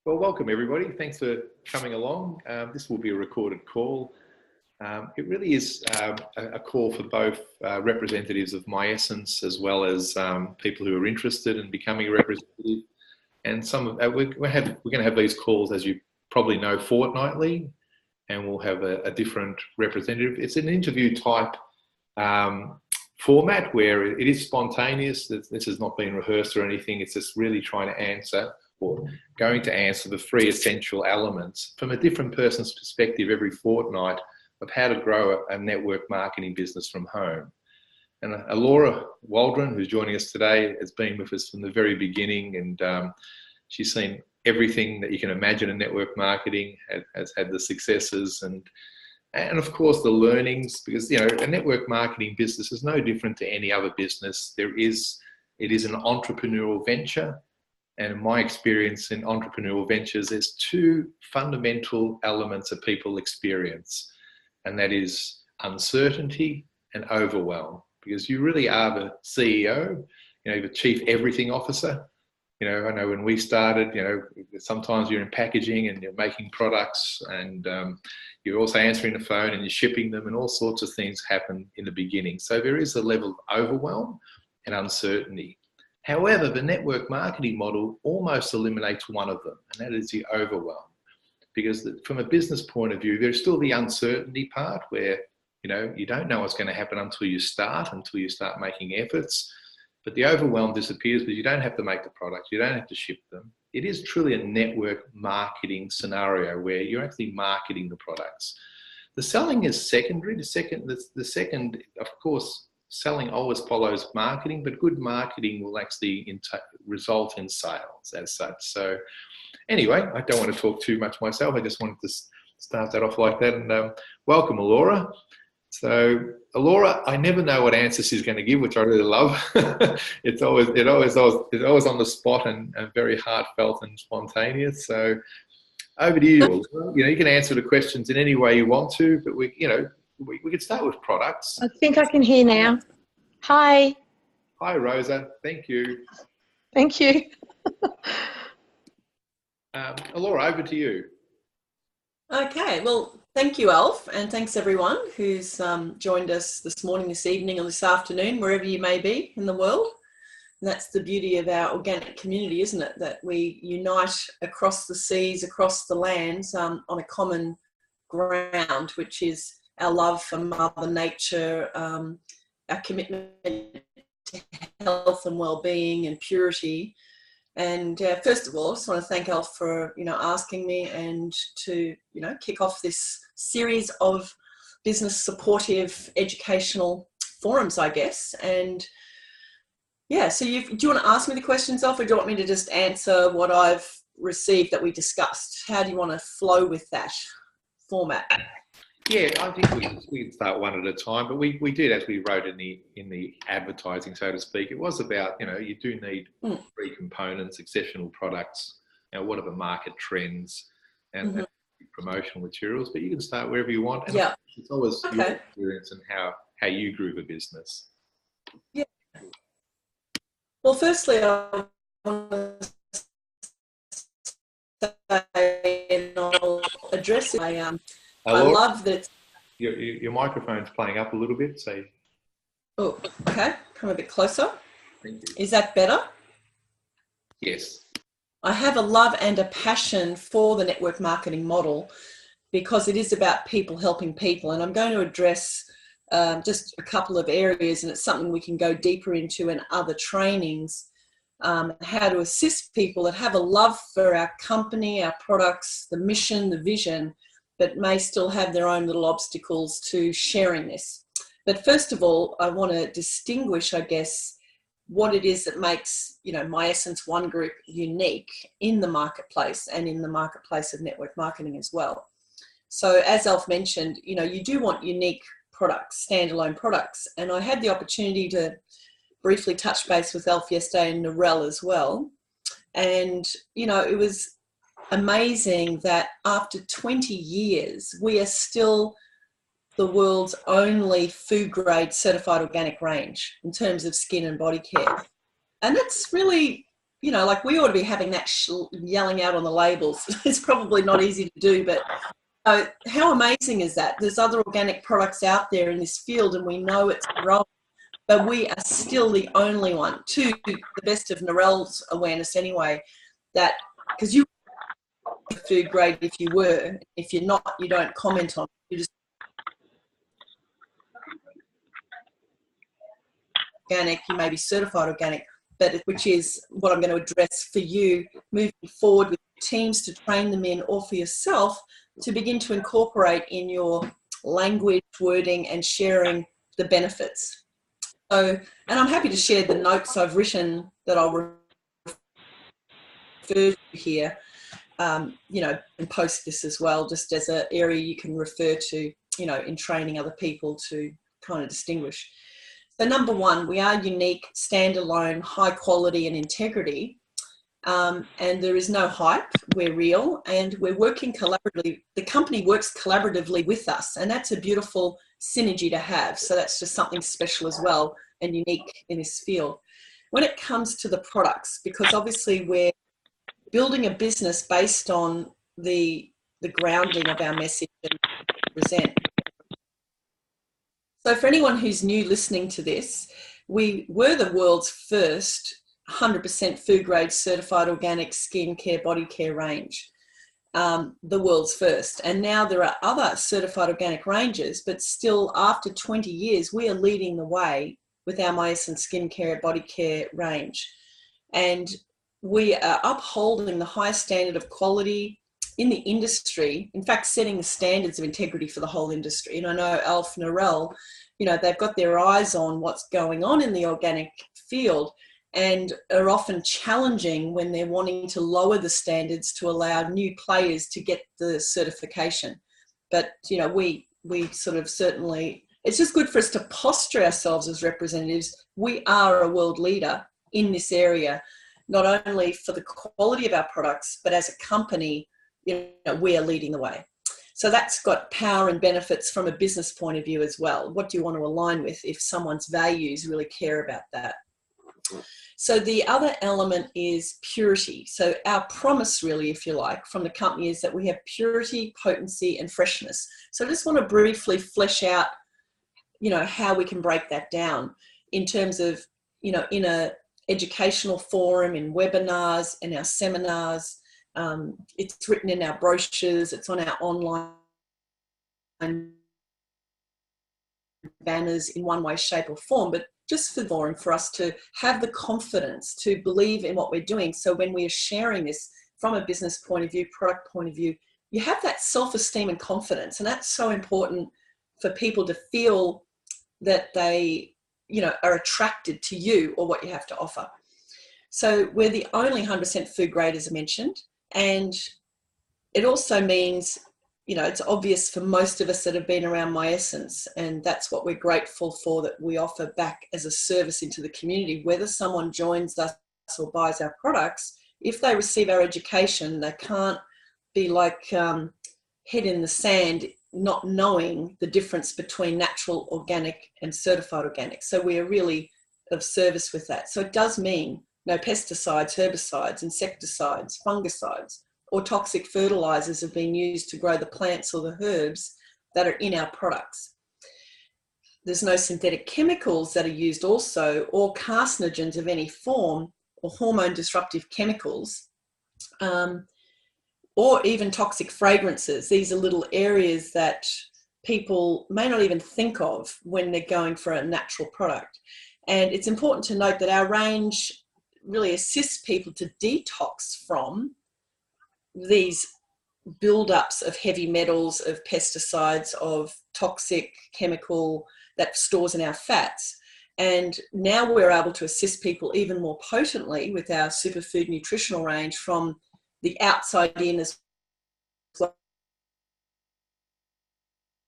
Well, welcome everybody. Thanks for coming along. This will be a recorded call. It really is a call for both representatives of Miessence as well as people who are interested in becoming a representative. And we're going to have these calls, as you probably know, fortnightly, and we'll have a different representative. It's an interview type format where it is spontaneous. This has not been rehearsed or anything. It's just really trying to answer or going to answer the three essential elements from a different person's perspective every fortnight of how to grow a network marketing business from home. And Alora Waldron, who's joining us today, has been with us from the very beginning, and she's seen everything that you can imagine in network marketing, has had the successes and of course the learnings, because a network marketing business is no different to any other business. It is an entrepreneurial venture. And in my experience in entrepreneurial ventures, there's two fundamental elements that people experience, and that is uncertainty and overwhelm. Because you really are the CEO, the chief everything officer. I know when we started, sometimes you're in packaging and you're making products, and you're also answering the phone and you're shipping them, and all sorts of things happen in the beginning. So there is a level of overwhelm and uncertainty. However, the network marketing model almost eliminates one of them, and that is the overwhelm. Because from a business point of view, there's still the uncertainty part where, you don't know what's going to happen until you start making efforts. But the overwhelm disappears because you don't have to make the products, you don't have to ship them. It is truly a network marketing scenario where you're actually marketing the products. The selling is secondary. The second, of course, selling always follows marketing, but good marketing will actually result in sales as such. So anyway, I don't want to talk too much myself. I just wanted to start that off like that. And welcome, Alora. So Alora, I never know what answer she's going to give, which I really love. It's always on the spot and very heartfelt and spontaneous. So over to you, Alora. You can answer the questions in any way you want to, but we could start with products. I think I can hear now. Hi. Hi, Rosa. Thank you. Thank you. Alora, over to you. Okay. Well, thank you, Alf, and thanks everyone who's joined us this morning, this evening, or this afternoon, wherever you may be in the world. And that's the beauty of our organic community, isn't it? That we unite across the seas, across the lands, on a common ground, which is our love for Mother Nature, our commitment to health and well-being and purity. And first of all, I just want to thank Alf for asking me and to kick off this series of business supportive educational forums, I guess. And yeah, so do you want to ask me the questions, Alf, or do you want me to just answer what I've received that we discussed? How do you want to flow with that format? Yeah, I think we can start one at a time, but we did, as we wrote in the advertising, so to speak, it was about, you do need three components: exceptional products, what are the market trends, and promotional materials. But you can start wherever you want. And yeah, it's always your experience and how you grew the business. Yeah. Well, firstly, I want to say, and I'll address it. I love that. Your microphone's playing up a little bit, so. Oh, okay. Come a bit closer. Thank you. Is that better? Yes. I have a love and a passion for the network marketing model because it is about people helping people. And I'm going to address just a couple of areas, and it's something we can go deeper into in other trainings, how to assist people that have a love for our company, our products, the mission, the vision, but may still have their own little obstacles to sharing this. But first of all, I want to distinguish, I guess, what it is that makes, Miessence ONEGroup unique in the marketplace and in the marketplace of network marketing as well. So as Alf mentioned, you do want unique products, standalone products. And I had the opportunity to briefly touch base with Alf yesterday and Narelle as well. And, it was amazing that after 20 years, we are still the world's only food grade certified organic range in terms of skin and body care. And that's really you know, like we ought to be having that yelling out on the labels. It's probably not easy to do, but how amazing is that? There's other organic products out there in this field, and we know it's growing, but we are still the only one, to the best of Narelle's awareness anyway, that, because you food grade if you were, if you're not, you don't comment on it. You just organic, you may be certified organic, but which is what I'm going to address for you moving forward with teams to train them in, or for yourself to begin to incorporate in your language, wording, and sharing the benefits. So, and I'm happy to share the notes I've written that I'll refer to here, you know, and post this as well, just as an area you can refer to, you know, in training other people to kind of distinguish. So number one, we are unique, standalone, high quality and integrity. And there is no hype. We're real, and we're working collaboratively. The company works collaboratively with us, and that's a beautiful synergy to have. So that's just something special as well and unique in this field. When it comes to the products, because obviously we're building a business based on the grounding of our message and present. So for anyone who's new listening to this, we were the world's first 100% food grade certified organic skincare body care range, the world's first. And now there are other certified organic ranges, but still after 20 years, we are leading the way with our Miessence skincare body care range. And we are upholding the highest standard of quality in the industry, in fact, setting the standards of integrity for the whole industry. And I know Alf and Narelle, you know, they've got their eyes on what's going on in the organic field, and are often challenging when they're wanting to lower the standards to allow new players to get the certification. But, you know, we sort of certainly, it's just good for us to posture ourselves as representatives. We are a world leader in this area, not only for the quality of our products, but as a company, you know, we are leading the way. So that's got power and benefits from a business point of view as well. What do you want to align with if someone's values really care about that? So the other element is purity. So our promise, really, if you like, from the company is that we have purity, potency, and freshness. So I just want to briefly flesh out, you know, how we can break that down in terms of, you know, in a educational forum, in webinars, in our seminars. It's written in our brochures, it's on our online banners in one way, shape or form, but just for us to have the confidence to believe in what we're doing. So when we are sharing this from a business point of view, product point of view, you have that self-esteem and confidence. And that's so important for people to feel that they, you know, are attracted to you or what you have to offer. So we're the only 100% food grade, as I mentioned. And it also means, you know, it's obvious for most of us that have been around Miessence, and that's what we're grateful for, that we offer back as a service into the community. Whether someone joins us or buys our products, if they receive our education, they can't be like head in the sand, not knowing the difference between natural organic and certified organic. So we are really of service with that. So it does mean no pesticides, herbicides, insecticides, fungicides, or toxic fertilizers have been used to grow the plants or the herbs that are in our products. There's no synthetic chemicals that are used also, or carcinogens of any form, or hormone disruptive chemicals, or even toxic fragrances. These are little areas that people may not even think of when they're going for a natural product. And it's important to note that our range really assists people to detox from these buildups of heavy metals, of pesticides, of toxic chemical that stores in our fats. And now we're able to assist people even more potently with our superfood nutritional range from the outside in as well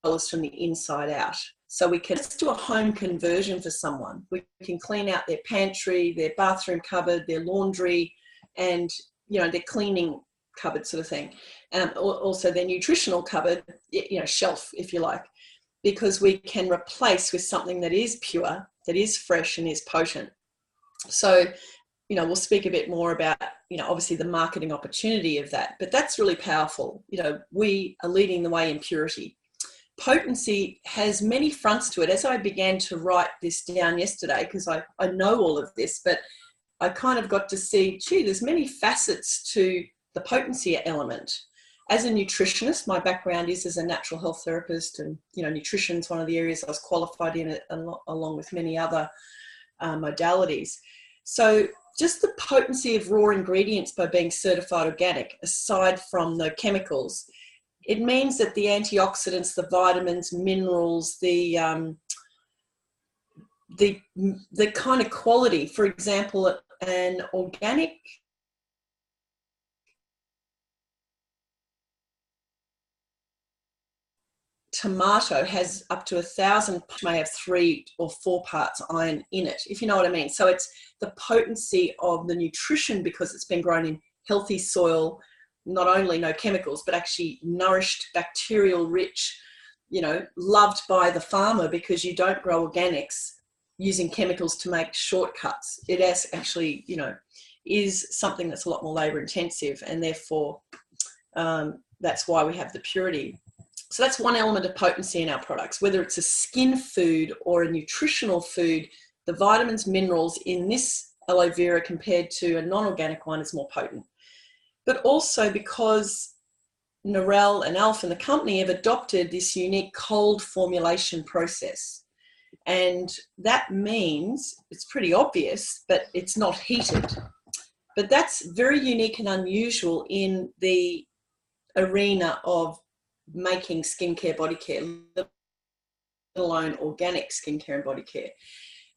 as from the inside out. So we can do a home conversion for someone. We can clean out their pantry, their bathroom cupboard, their laundry, and, you know, their cleaning cupboard sort of thing. Also their nutritional cupboard, you know, shelf, if you like, because we can replace with something that is pure, that is fresh and is potent. So you know, we'll speak a bit more about, you know, obviously the marketing opportunity of that, but that's really powerful. You know, we are leading the way in purity. Potency has many fronts to it. As I began to write this down yesterday, because I know all of this, but I kind of got to see, gee, there's many facets to the potency element. As a nutritionist, my background is as a natural health therapist, and, you know, nutrition is one of the areas I was qualified in, along with many other modalities. So just the potency of raw ingredients by being certified organic, aside from the chemicals, it means that the antioxidants, the vitamins, minerals, the kind of quality, for example, an organic tomato has up to 1,000, may have 3 or 4 parts iron in it, if you know what I mean. So it's the potency of the nutrition, because it's been grown in healthy soil, not only no chemicals, but actually nourished, bacterial rich, you know, loved by the farmer, because you don't grow organics using chemicals to make shortcuts. It is actually, you know, is something that's a lot more labor intensive, and therefore that's why we have the purity. So that's one element of potency in our products. Whether it's a skin food or a nutritional food, the vitamins, minerals in this aloe vera compared to a non-organic one is more potent. But also because Narelle and Alf and the company have adopted this unique cold formulation process. And that means, it's pretty obvious, but it's not heated. But that's very unique and unusual in the arena of making skincare, body care, let alone organic skincare and body care.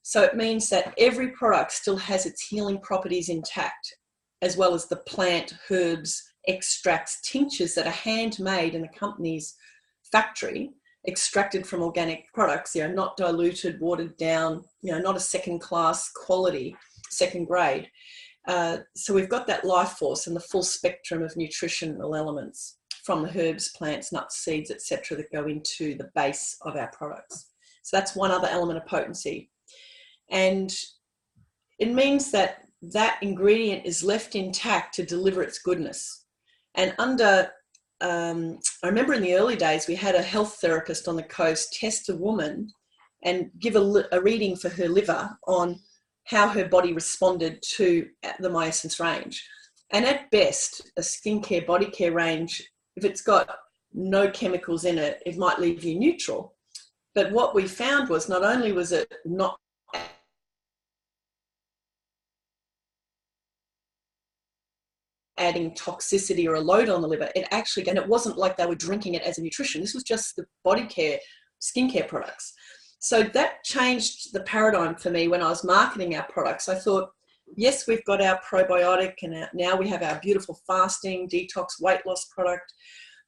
So it means that every product still has its healing properties intact, as well as the plant, herbs, extracts, tinctures that are handmade in the company's factory, extracted from organic products, you know, not diluted, watered down, you know, not a second class quality, second grade. So we've got that life force and the full spectrum of nutritional elements from the herbs, plants, nuts, seeds, etc., that go into the base of our products. So that's one other element of potency. And it means that that ingredient is left intact to deliver its goodness. And under, I remember in the early days, we had a health therapist on the coast test a woman and give a reading for her liver on how her body responded to the Miessence range. And at best, a skincare, body care range, if it's got no chemicals in it, it might leave you neutral. But what we found was not only was it not adding toxicity or a load on the liver, it actually, and it wasn't like they were drinking it as a nutrition. This was just the body care, skincare products. So that changed the paradigm for me when I was marketing our products. I thought, yes, we've got our probiotic, and now we have our beautiful fasting, detox, weight loss product,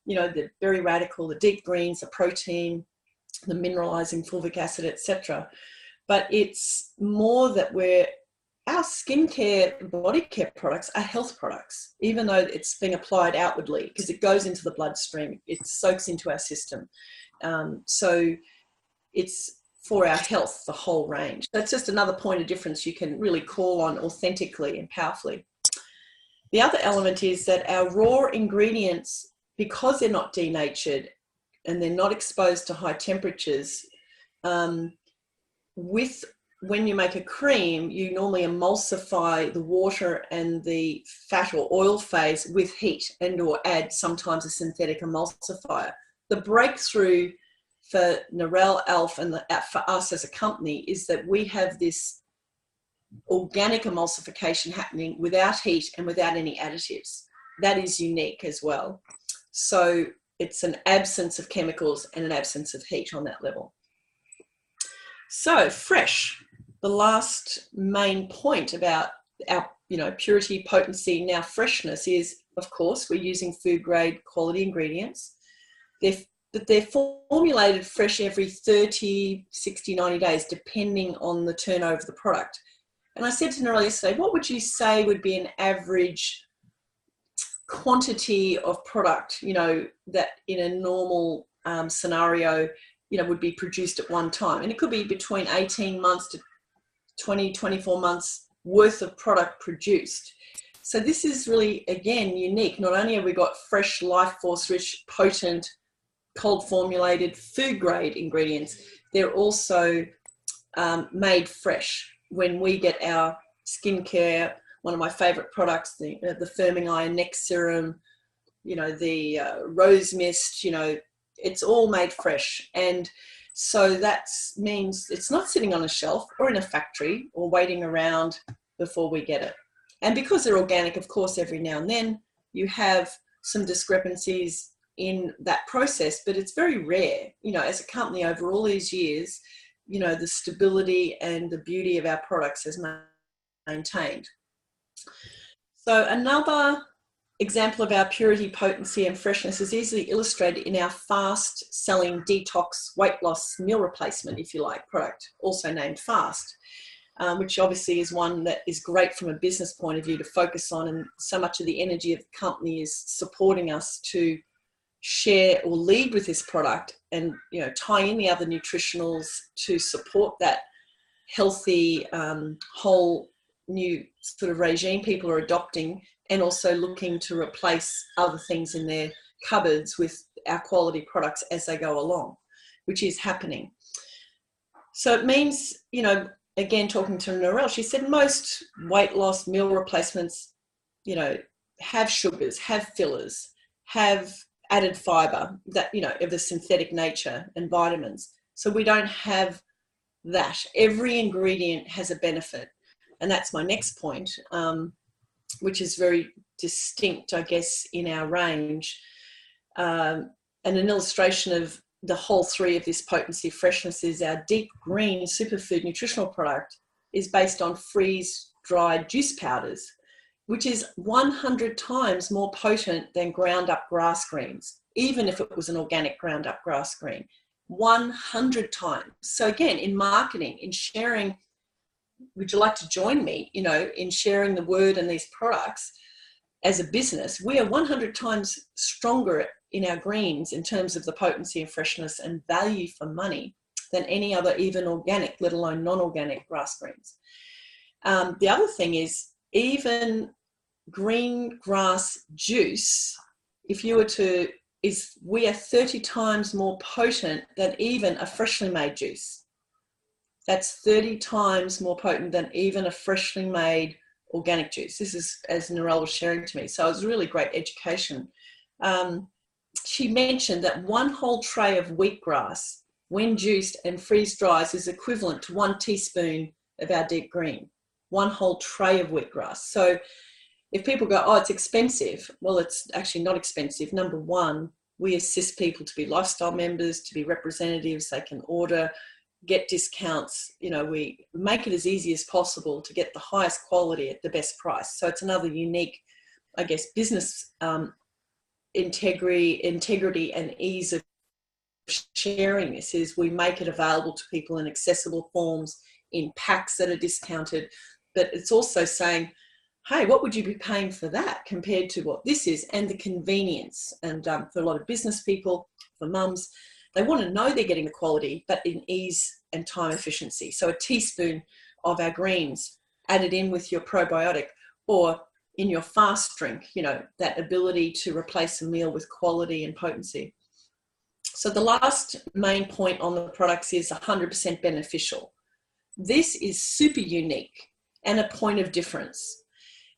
you know, the very radical, the deep greens, the protein, the mineralizing fulvic acid, etc. But it's more that our skincare, body care products are health products, even though it's being applied outwardly, because it goes into the bloodstream, it soaks into our system. So it's for our health, the whole range. That's just another point of difference you can really call on authentically and powerfully. The other element is that our raw ingredients, because they're not denatured and they're not exposed to high temperatures, when you make a cream, you normally emulsify the water and the fat or oil phase with heat, and or add sometimes a synthetic emulsifier. The breakthrough for Narelle, Alf, and for us as a company is that we have this organic emulsification happening without heat and without any additives. That is unique as well. So it's an absence of chemicals and an absence of heat on that level. So fresh, the last main point about our, you know, purity, potency, now freshness is, of course, we're using food grade quality ingredients. They're formulated fresh every 30, 60, 90 days, depending on the turnover of the product. And I said to Narelle yesterday, what would you say would be an average quantity of product, you know, that in a normal scenario, you know, would be produced at one time? And it could be between 18 months to 20, 24 months worth of product produced. So this is really, again, unique. Not only have we got fresh, life force rich, potent, cold formulated food grade ingredients, they're also made fresh. When we get our skincare, one of my favorite products, the Firming Iron Neck Serum, you know, the Rose Mist, you know, it's all made fresh. And so that means it's not sitting on a shelf or in a factory or waiting around before we get it. And because they're organic, of course, every now and then you have some discrepancies in that process, but it's very rare. You know, as a company over all these years, you know, the stability and the beauty of our products has maintained. So another example of our purity, potency and freshness is easily illustrated in our fast selling detox weight loss meal replacement, if you like, product, also named Fast. Which obviously is one that is great from a business point of view to focus on, and so much of the energy of the company is supporting us to share or lead with this product and, you know, tie in the other nutritionals to support that healthy whole new sort of regime people are adopting, and also looking to replace other things in their cupboards with our quality products as they go along, which is happening. So it means, you know, again, talking to Narelle, she said most weight loss meal replacements, you know, have sugars, have fillers, have added fiber that, you know, of a synthetic nature, and vitamins. So we don't have that. Every ingredient has a benefit. And that's my next point, which is very distinct, I guess, in our range. And an illustration of the whole three of this potency freshness is our deep green superfood nutritional product is based on freeze-dried juice powders, which is 100 times more potent than ground up grass greens, even if it was an organic ground up grass green, 100 times. So again, in marketing, in sharing, would you like to join me, you know, in sharing the word and these products as a business? We are 100 times stronger in our greens in terms of the potency and freshness and value for money than any other, even organic, let alone non-organic grass greens. The other thing is, even green grass juice, if you were to, we are 30 times more potent than even a freshly made juice. That's 30 times more potent than even a freshly made organic juice. This is, as Narelle was sharing to me, so it was really great education. She mentioned that one whole tray of wheatgrass, when juiced and freeze dries, is equivalent to 1 teaspoon of our deep green. One whole tray of wheatgrass. So if people go, oh, it's expensive. Well, it's actually not expensive. Number one, we assist people to be lifestyle members, to be representatives. They can order, get discounts. You know, we make it as easy as possible to get the highest quality at the best price. So it's another unique, I guess, business integrity and ease of sharing this is we make it available to people in accessible forms, in packs that are discounted, but it's also saying, hey, what would you be paying for that compared to what this is, and the convenience. And for a lot of business people, for mums, they want to know they're getting the quality, but in ease and time efficiency. So a teaspoon of our greens added in with your probiotic, or in your fast drink, you know, that ability to replace a meal with quality and potency. So the last main point on the products is 100% beneficial. This is super unique and a point of difference,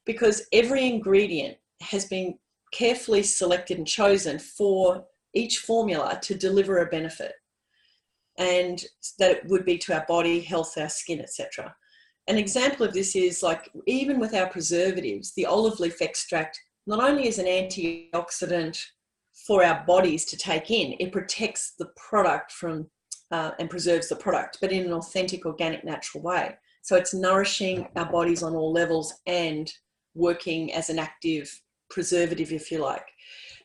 because every ingredient has been carefully selected and chosen for each formula to deliver a benefit, and that it would be to our body, health, our skin, etc. An example of this is, like, even with our preservatives, the olive leaf extract not only is an antioxidant for our bodies to take in, it protects the product from and preserves the product, but in an authentic, organic, natural way. So it's nourishing our bodies on all levels and working as an active preservative, if you like.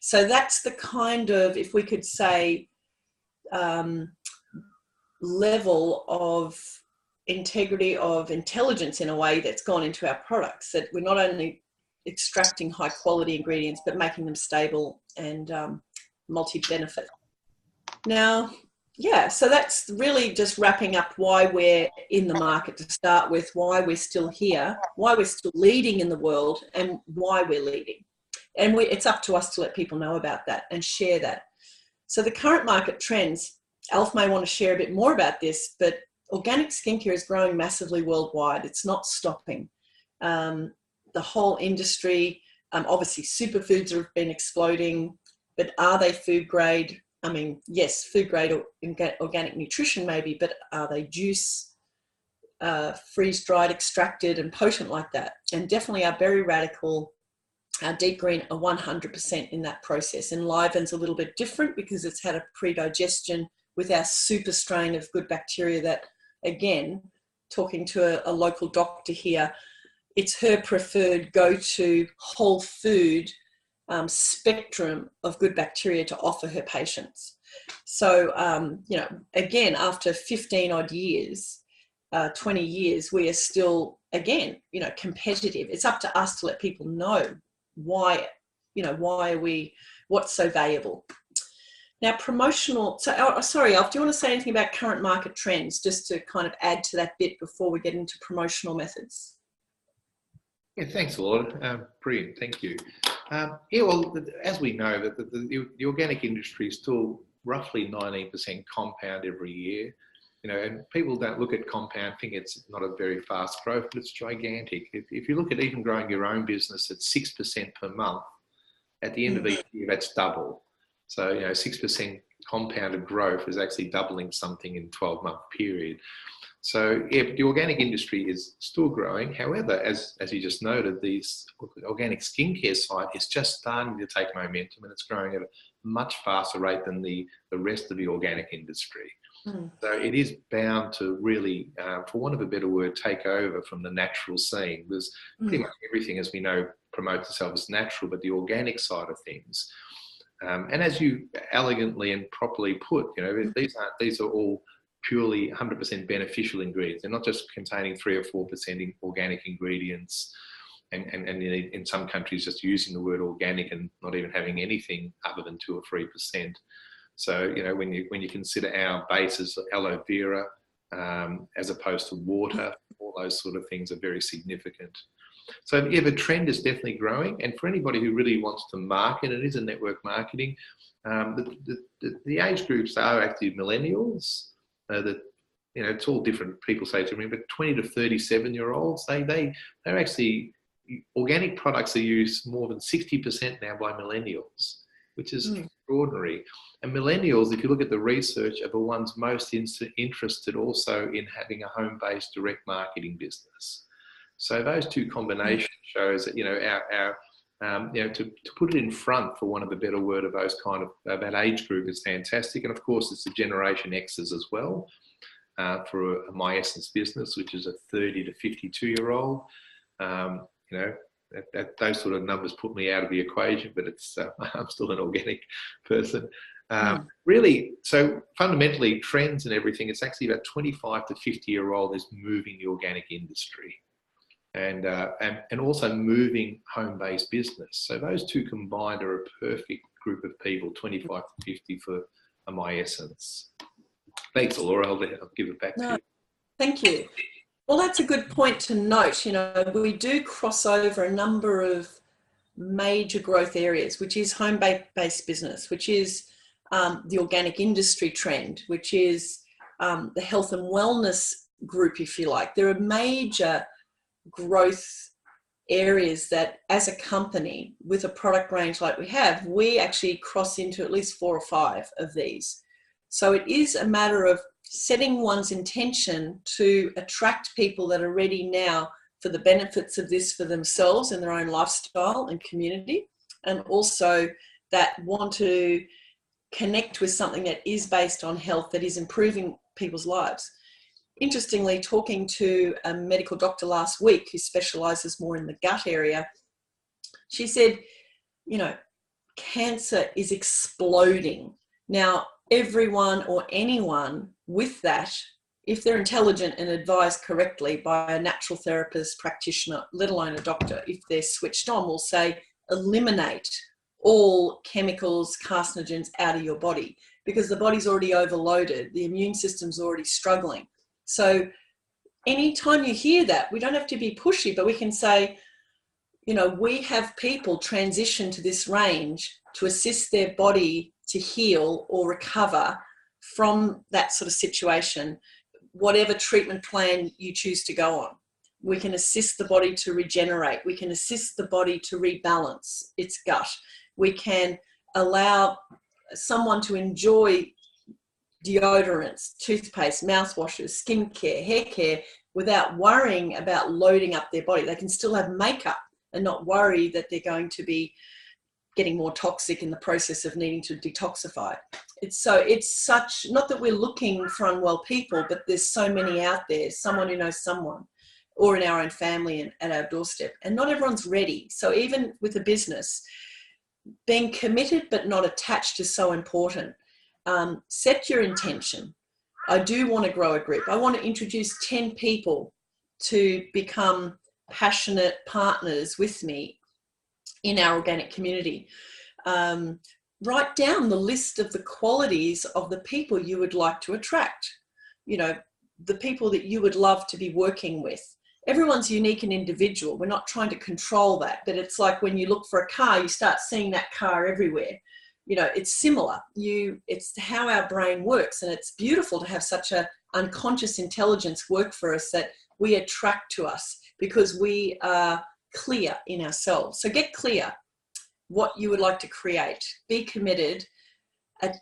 So that's the kind of, if we could say, level of integrity, of intelligence in a way that's gone into our products, that we're not only extracting high quality ingredients, but making them stable and multi-benefit. Now, yeah, so that's really just wrapping up why we're in the market to start with, why we're still here, why we're still leading in the world, and why we're leading. And it's up to us to let people know about that and share that. So the current market trends, Alf may want to share a bit more about this, but organic skincare is growing massively worldwide. It's not stopping. The whole industry, obviously superfoods have been exploding, but are they food grade? I mean, yes, food grade or organic nutrition maybe, but are they juice, freeze-dried, extracted and potent like that? And definitely our berry radical, our deep green are 100% in that process. Enliven's a little bit different because it's had a pre-digestion with our super strain of good bacteria that, again, talking to a local doctor here, it's her preferred go-to whole food spectrum of good bacteria to offer her patients. So, you know, again, after 15 odd years, 20 years, we are still, again, you know, competitive. It's up to us to let people know why, you know, why are we, what's so valuable. Now, promotional, so, sorry, Alf, do you want to say anything about current market trends, just to kind of add to that bit before we get into promotional methods? Yeah, thanks, Alora. Brilliant, thank you. Yeah, well, as we know, that the organic industry is still roughly 19% compound every year. You know, and people don't look at compound, think it's not a very fast growth, but it's gigantic. If you look at even growing your own business at 6% per month, at the end of each year, that's double. So, you know, 6% compounded growth is actually doubling something in a 12-month period. So, yeah, the organic industry is still growing. However, as you just noted, the organic skincare side is just starting to take momentum, and it's growing at a much faster rate than the rest of the organic industry. So it is bound to really, for want of a better word, take over from the natural scene. There's pretty much everything, as we know, promotes itself as natural, but the organic side of things. And as you elegantly and properly put, you know, these are all purely 100% beneficial ingredients. They're not just containing 3 or 4% organic ingredients, and in some countries just using the word organic and not even having anything other than 2 or 3%. So, you know, when you consider our bases, aloe vera, as opposed to water, all those sort of things are very significant. So, yeah, the trend is definitely growing. And for anybody who really wants to market, it is a network marketing. The age groups are actually millennials. That, you know, it's all different. People say to me, but 20 to 37-year-olds, they're actually, organic products are used more than 60% now by millennials, which is extraordinary. And millennials, if you look at the research, are the ones most interested also in having a home-based direct marketing business. So those two combinations shows that, you know, you know, to put it in front, for want of a better word, of those kind of that age group is fantastic. And of course, it's the Generation X's as well, for a Miessence business, which is a 30 to 52-year-old. You know, those sort of numbers put me out of the equation, but it's I'm still an organic person. Really, so fundamentally, trends and everything, it's actually about 25 to 50-year-old is moving the organic industry, and also moving home-based business. So those two combined are a perfect group of people, 25 to 50 for a Miessence. Thanks, Alora. I'll give it back to you. Thank you. Well, that's a good point to note. You know, we do cross over a number of major growth areas, which is home-based business, which is the organic industry trend, which is the health and wellness group, if you like. There are major growth areas that, as a company with a product range like we have, we actually cross into at least 4 or 5 of these. So it is a matter of setting one's intention to attract people that are ready now for the benefits of this for themselves and their own lifestyle and community, and also that want to connect with something that is based on health, that is improving people's lives. Interestingly, talking to a medical doctor last week who specializes more in the gut area, she said, you know, cancer is exploding. Now, everyone or anyone with that, if they're intelligent and advised correctly by a natural therapist, practitioner, let alone a doctor, if they're switched on, will say, eliminate all chemicals, carcinogens out of your body. because the body's already overloaded. The immune system's already struggling. So anytime you hear that, we don't have to be pushy, but we can say, you know, we have people transition to this range to assist their body to heal or recover from that sort of situation, whatever treatment plan you choose to go on. We can assist the body to regenerate. We can assist the body to rebalance its gut. We can allow someone to enjoy deodorants, toothpaste, mouthwashes, skincare, hair care without worrying about loading up their body. They can still have makeup and not worry that they're going to be getting more toxic in the process of needing to detoxify. It's such, not that we're looking for unwell people, but there's so many out there, someone who knows someone, or in our own family and at our doorstep. And not everyone's ready. So even with a business, being committed but not attached is so important. Set your intention. I do want to grow a group. I want to introduce 10 people to become passionate partners with me in our organic community. Write down the list of the qualities of the people you would like to attract. You know, the people that you would love to be working with. Everyone's unique and individual. We're not trying to control that, but it's like when you look for a car, you start seeing that car everywhere. You know, it's similar. It's how our brain works, and it's beautiful to have such a unconscious intelligence work for us that we attract to us because we are clear in ourselves. So get clear what you would like to create. Be committed.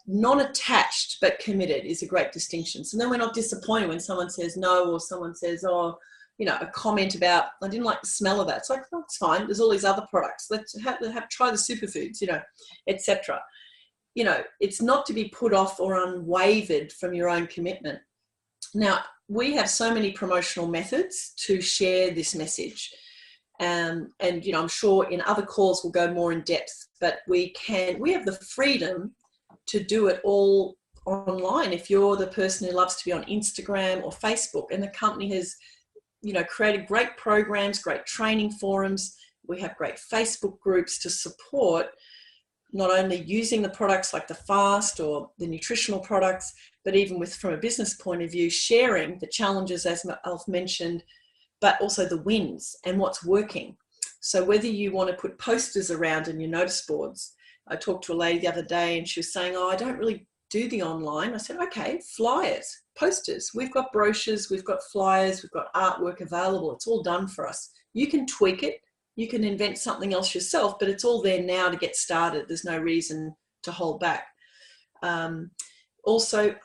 Non-attached but committed is a great distinction. So then we're not disappointed when someone says no, or someone says, oh, you know, a comment about, I didn't like the smell of that. It's like, oh, it's fine. There's all these other products. Let's try the superfoods, you know, etc. You know, it's not to be put off or unwavered from your own commitment. Now, we have so many promotional methods to share this message. And, you know, I'm sure in other calls we'll go more in depth, but we have the freedom to do it all online. If you're the person who loves to be on Instagram or Facebook, and the company has, you know, created great programs, great training forums. We have great Facebook groups to support not only using the products like the fast or the nutritional products, but even from a business point of view, sharing the challenges, as Alf mentioned, but also the wins and what's working. So whether you want to put posters around in your notice boards, I talked to a lady the other day and she was saying, oh, I don't really do the online. I said, okay, flyers, posters. We've got brochures, we've got flyers, we've got artwork available. It's all done for us. You can tweak it. You can invent something else yourself, but it's all there now to get started. There's no reason to hold back. Also,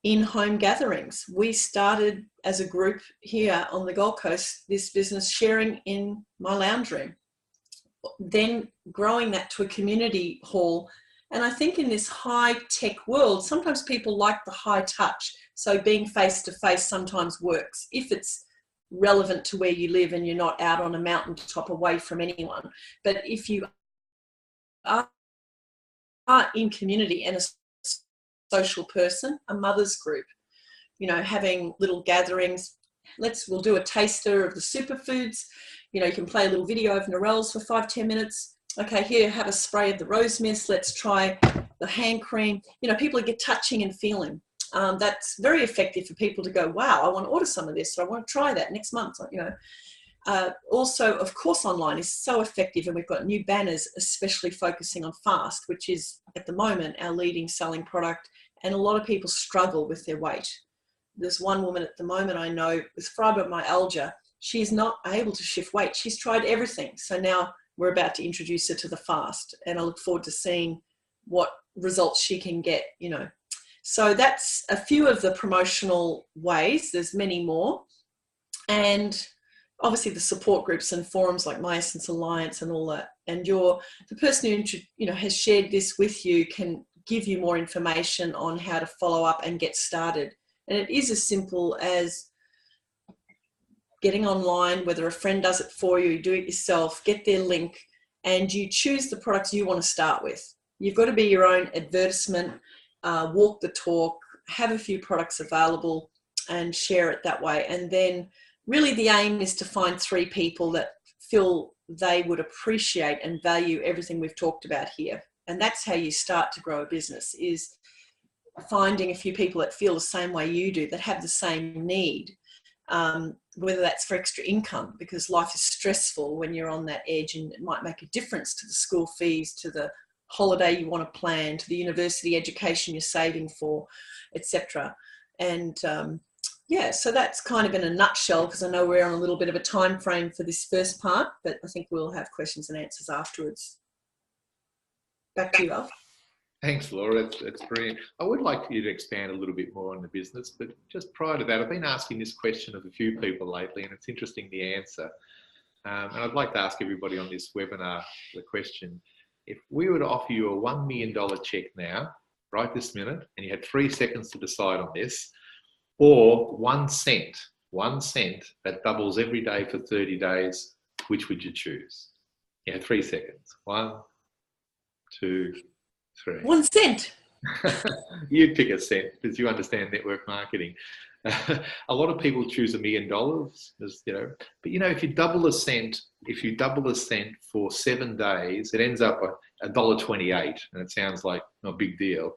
in-home gatherings. We started as a group here on the Gold Coast, this business sharing in my lounge room, then growing that to a community hall. And I think in this high-tech world, sometimes people like the high touch. So being face-to-face sometimes works if it's relevant to where you live and you're not out on a mountaintop away from anyone. But if you are in community and a social person, a mother's group, you know, having little gatherings, we'll do a taster of the superfoods. You know, you can play a little video of Narelle's for 5-10 minutes. Okay, here, have a spray of the rose mist. Let's try the hand cream. You know, people get touching and feeling. That's very effective for people to go, wow, I want to order some of this, or I want to try that next month, you know. Also, of course, online is so effective, and we've got new banners, especially focusing on fast, which is at the moment our leading selling product, and a lot of people struggle with their weight. There's one woman at the moment I know with fibromyalgia. She's not able to shift weight. She's tried everything. So now we're about to introduce her to the fast, and I look forward to seeing what results she can get, you know. So that's a few of the promotional ways. There's many more. And obviously the support groups and forums like Miessence Alliance and all that. And the person who, you know, has shared this with you can give you more information on how to follow up and get started. And it is as simple as getting online, whether a friend does it for you, you do it yourself, get their link, and you choose the products you want to start with. You've got to be your own advertisement, walk the talk, have a few products available and share it that way. And then really the aim is to find 3 people that feel they would appreciate and value everything we've talked about here. And that's how you start to grow a business, is finding a few people that feel the same way you do, that have the same need, whether that's for extra income, because life is stressful when you're on that edge, and it might make a difference to the school fees, to the holiday you want to plan, to the university education you're saving for, etc. And yeah, so that's kind of in a nutshell, because I know we're on a little bit of a time frame for this first part, but I think we'll have questions and answers afterwards. Back to you, Alf. Thanks, Laura. That's brilliant. I would like you to expand a little bit more on the business, but just prior to that, I've been asking this question of a few people lately, and it's interesting the answer. And I'd like to ask everybody on this webinar the question: if we were to offer you a $1 million check now, right this minute, and you had 3 seconds to decide on this, or 1 cent that doubles every day for 30 days, which would you choose? You had 3 seconds. 1, 2, 3. 1 cent. You'd pick a cent because you understand network marketing. A lot of people choose $1 million, you know, but you know, if you double a cent for 7 days, it ends up at $1.28, and it sounds like no big deal.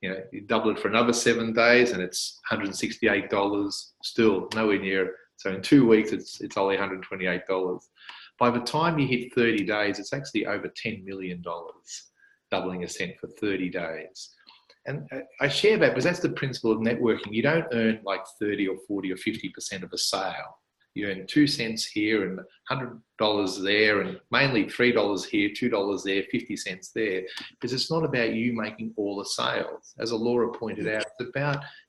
You know, you double it for another 7 days, and it's $168. Still nowhere near. So in 2 weeks, it's only $128. By the time you hit 30 days, it's actually over $10 million, doubling a cent for 30 days. And I share that because that's the principle of networking. You don't earn like 30 or 40 or 50% of a sale. You earn 2 cents here and $100 there, and mainly $3 here, $2 there, 50 cents there, because it's not about you making all the sales. As Alora pointed out,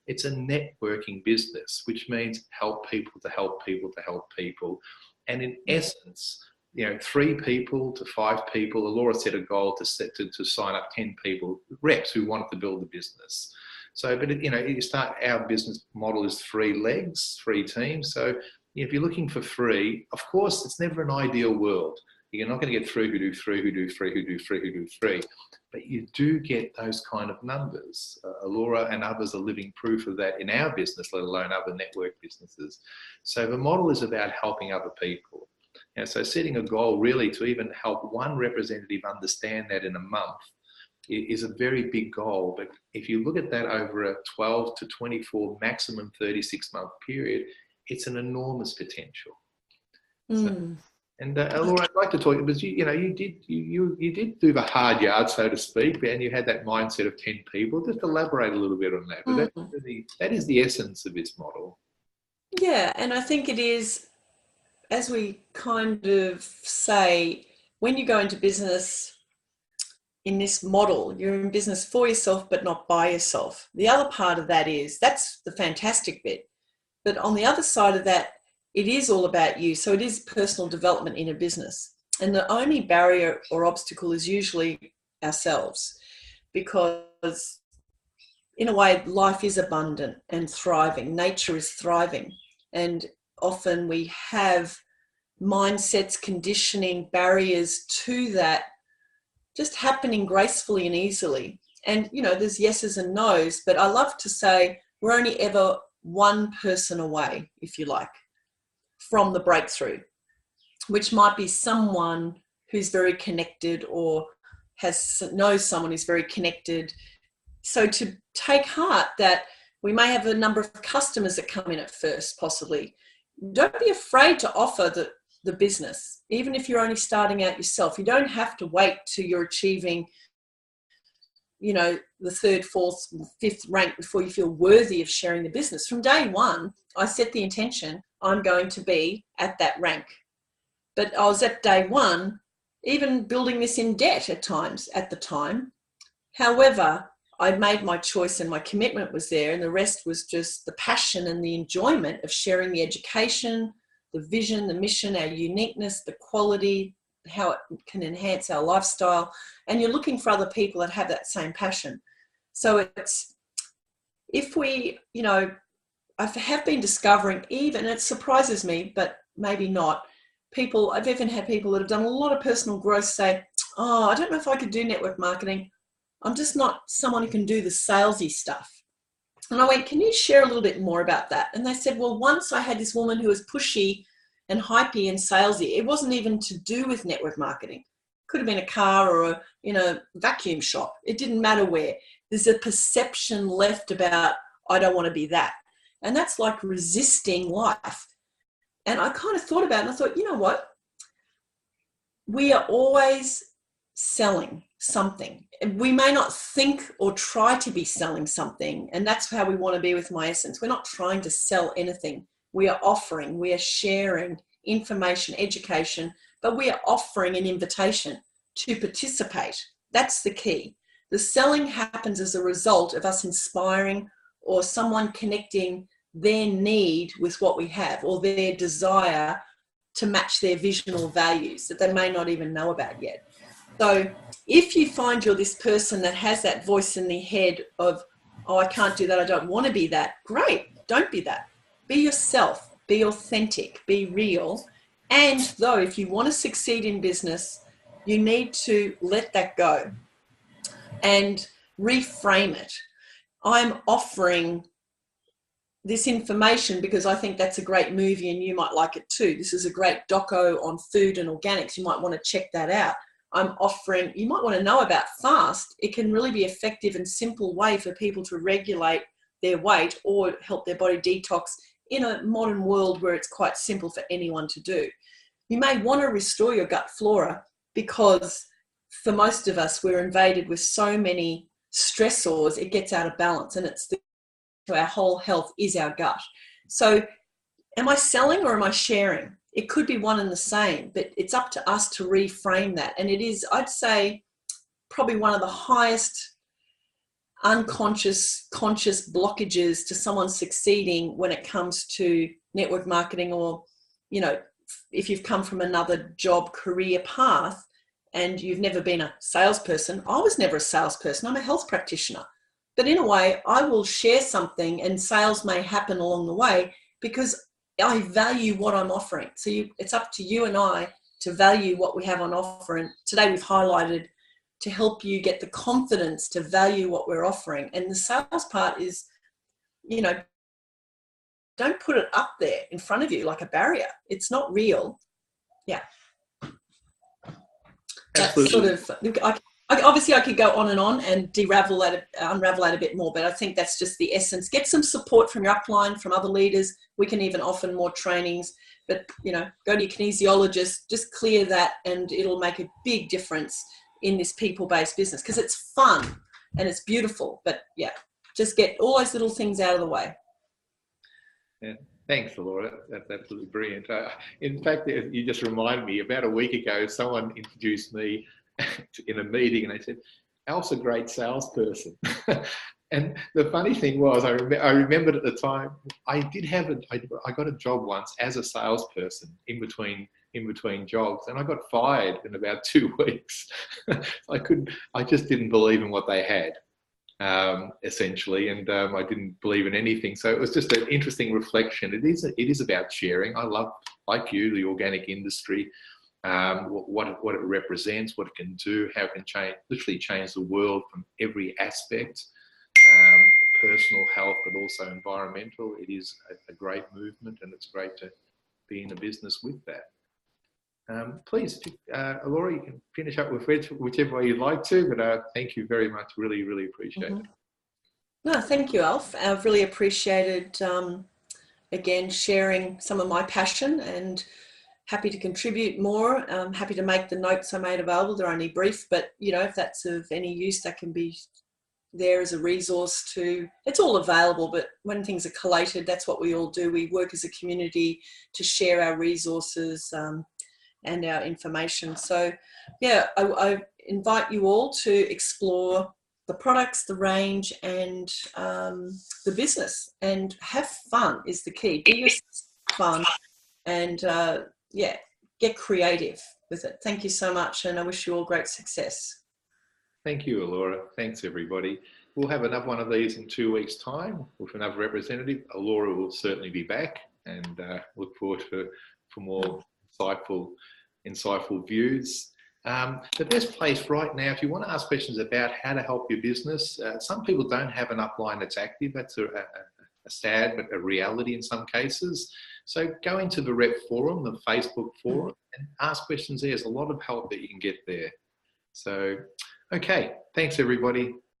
it's a networking business, which means help people to help people to help people. And in essence, you know, 3 people to 5 people. Alora set a goal to sign up 10 people, reps who wanted to build the business. So, but you know, our business model is 3 legs, 3 teams. So if you're looking for 3, of course, it's never an ideal world. You're not going to get 3 who do 3, who do 3, who do 3, who do 3. But you do get those kind of numbers. Alora and others are living proof of that in our business, let alone other network businesses. So the model is about helping other people. And so setting a goal really to even help 1 representative understand that in a month is a very big goal. But if you look at that over a 12 to 24, maximum 36-month period, it's an enormous potential. So, and Alora, I'd like to talk because you did do the hard yard, so to speak, and you had that mindset of 10 people. Just elaborate a little bit on that. But that is the essence of this model. Yeah, and I think it is, as we kind of say, when you go into business in this model, you're in business for yourself, but not by yourself. The other part of that is, that's the fantastic bit. But on the other side of that, it is all about you. So it is personal development in a business. And the only barrier or obstacle is usually ourselves, because in a way, life is abundant and thriving. Nature is thriving. And often we have mindsets, conditioning, barriers to that just happening gracefully and easily. And, you know, there's yeses and nos, but I love to say we're only ever 1 person away, if you like, from the breakthrough, which might be someone who's very connected or knows someone who's very connected. So to take heart that we may have a number of customers that come in at first, possibly. Don't be afraid to offer the business, even if you're only starting out yourself. You don't have to wait till you're achieving, you know, the 3rd, 4th, 5th rank before you feel worthy of sharing the business. From day 1, I set the intention, I'm going to be at that rank. But I was at day 1, even building this in debt at times at the time. However, I made my choice and my commitment was there, and the rest was just the passion and the enjoyment of sharing the education, the vision, the mission, our uniqueness, the quality, how it can enhance our lifestyle. And you're looking for other people that have that same passion. So it's, if we, you know, I have been discovering, even, it surprises me, but maybe not, people, I've even had people that have done a lot of personal growth say, oh, I don't know if I could do network marketing. I'm just not someone who can do the salesy stuff. And I went, can you share a little bit more about that? And they said, well, once I had this woman who was pushy and hypey and salesy. It wasn't even to do with network marketing. Could have been a car or a, vacuum shop. It didn't matter where. there's a perception left about, I don't want to be that. And that's like resisting life. And I kind of thought about it and I thought, you know what? We are always selling something. We may not think or try to be selling something. And that's how we want to be with Miessence. We're not trying to sell anything. We are offering, we are sharing information, education, but we are offering an invitation to participate. That's the key. The selling happens as a result of us inspiring or someone connecting their need with what we have, or their desire to match their vision or values that they may not even know about yet. So if you find you're this person that has that voice in the head of, oh, I can't do that, I don't want to be that, great, don't be that. Be yourself, be authentic, be real. And though, if you want to succeed in business, you need to let that go and reframe it. I'm offering this information because I think that's a great movie and you might like it too. This is a great doco on food and organics. You might want to check that out. I'm offering, you might want to know about fast. It can really be an effective and simple way for people to regulate their weight or help their body detox in a modern world where it's quite simple for anyone to do. You may want to restore your gut flora because for most of us, we're invaded with so many stressors, it gets out of balance, and it's our whole health is our gut. So am I selling or am I sharing? It could be one and the same, but it's up to us to reframe that. And it is, I'd say, probably one of the highest unconscious, conscious blockages to someone succeeding when it comes to network marketing, or, you know, if you've come from another job career path and you've never been a salesperson. I was never a salesperson. I'm a health practitioner. But in a way, I will share something and sales may happen along the way because I value what I'm offering. So it's up to you and I to value what we have on offer. And today we've highlighted to help you get the confidence to value what we're offering. And the sales part is, you know, don't put it up there in front of you like a barrier. It's not real. Yeah. Absolutely. That's sort of, obviously I could go on and unravel that a bit more, but I think that's just the essence. Get some support from your upline, from other leaders. We can even offer more trainings, but, you know, go to your kinesiologist, just clear that, and it'll make a big difference in this people-based business because it's fun and it's beautiful. But yeah, just get all those little things out of the way. Yeah. Thanks, Alora. That's absolutely brilliant. In fact, you just reminded me, about a week ago, someone introduced me in a meeting and they said, Alf's a great salesperson. And the funny thing was, I remembered at the time, I got a job once as a salesperson in between jobs, and I got fired in about 2 weeks. I just didn't believe in what they had. Essentially, and I didn't believe in anything. So it was just an interesting reflection. It is about sharing. I love, like you, the organic industry, what it represents, what it can do, how it can literally change the world from every aspect, personal health, but also environmental. It is a great movement, and it's great to be in a business with that. Please, Alora, you can finish up with whichever way you'd like to, but thank you very much. Really, really appreciate it. No, thank you, Alf. I've really appreciated, again, sharing some of my passion, and happy to contribute more. Happy to make the notes I made available. They're only brief, but, you know, if that's of any use, that can be there as a resource to, it's all available, but when things are collated, that's what we all do. We work as a community to share our resources, and our information. So yeah, I invite you all to explore the products, the range, and the business, and have fun is the key. Do your fun, and yeah, get creative with it. Thank you so much, and I wish you all great success. Thank you, Alora. Thanks, everybody. We'll have another one of these in 2 weeks' time with another representative. Alora will certainly be back, and look forward for more insightful views. The best place right now, if you want to ask questions about how to help your business, some people don't have an upline that's active. That's a sad but a reality in some cases. So go into the Rep Forum, the Facebook forum, and ask questions there. There's a lot of help that you can get there. So, okay, thanks everybody.